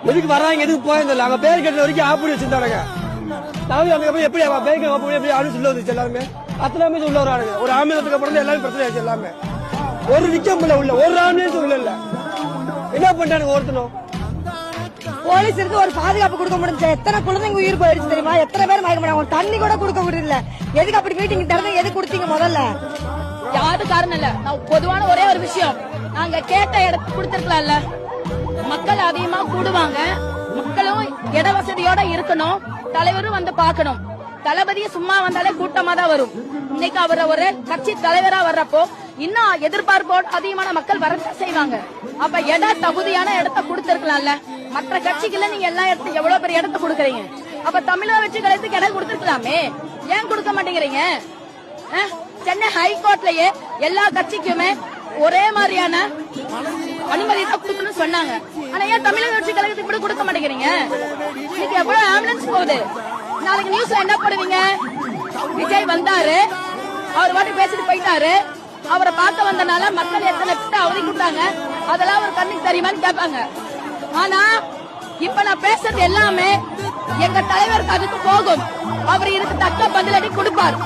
எதுக்கு வராங்க எதுக்கு போயிருந்தல அங்க பேர் கட்டுற வரைக்கும் ஆப்படி வச்சிருந்தாங்க. எப்படி பேர் எப்படி ஆளு சொல்ல வந்துச்சு எல்லாருமே அத்தனை உள்ள வரானுங்க. ஒரு ஆம்புலன்ஸுக்கு அப்புறம் எல்லாமே பிரச்சனை ஆச்சு. எல்லாமே ஒரு நிச்சயம் உள்ள ஒரு ஆம்புலன்ஸ் உள்ள இல்ல. என்ன பண்றானுங்க ஒருத்தனும் போலீஸ் இருந்து ஒரு பாதுகாப்பு கொடுக்க முடிஞ்சு எத்தனை குழந்தைங்க உயிர் போயிடுச்சு தெரியுமா? எத்தனை பேர் மயக்க முடியும். தண்ணி கூட கொடுக்க முடியல. எதுக்கு அப்படி மீட்டிங் திறந்து எது கொடுத்தீங்க? முதல்ல யாரு காரணம் இல்ல. நான் பொதுவான ஒரே ஒரு விஷயம், நாங்க கேட்ட இடத்துக்கு கொடுத்திருக்கலாம்ல. மக்கள் அதிகமா கூடுவாங்க, மக்களும் இட வசதியோட இருக்கணும், தலைவரும் வந்து பாக்கணும். தளபதிய சும்மா வந்தாலே கூட்டமா தான் வரும். இன்னைக்கு அவர் ஒரு கட்சி தலைவரா வர்றப்போ இன்னும் எதிர்பார்ப்போடு அதிகமான மக்கள் வரத்தான் செய்வாங்க. அப்ப தகுதியான இடத்த கொடுத்திருக்கலாம்ல. மற்ற கட்சிக்குள்ள நீங்க எல்லா இடத்துக்கும் எவ்வளவு பெரிய இடத்த கொடுக்கறீங்க. அப்ப தமிழக வெற்றி கழகத்துக்கு இடம் கொடுத்திருக்கலாமே, ஏன் கொடுக்க மாட்டேங்கிறீங்க? சென்னை ஹைகோர்ட்லயே எல்லா கட்சிக்குமே ஒரே மாதிரியான அனுமதி தான் கொடுக்கணும்னு சொன்னாங்க. ஆனா ஏன் தமிழக வெற்றி கழகத்துக்கு கூட கொடுக்க மாட்டேங்கிறீங்க? இன்னைக்கு எவ்வளவு ஆம்புலன்ஸ் போகுது. நாளைக்கு நியூஸ்ல என்ன போடுவீங்க? விஜய் வந்தாரு, அவர் வாட்டி பேசிட்டு போயிட்டாரு, அவரை பார்க்க வந்தனால மக்கள் எத்தனை பேர் அவதி கொடுத்தாங்க, அதெல்லாம் ஒரு கண்ணுக்கு தெரியுமான்னு கேட்பாங்க. ஆனா இப்ப நான் பேசுறது எல்லாமே எங்க தலைவருக்கு அதுக்கு போகும். அவர் இதுக்கு தக்க பதிலடி கொடுப்பார்.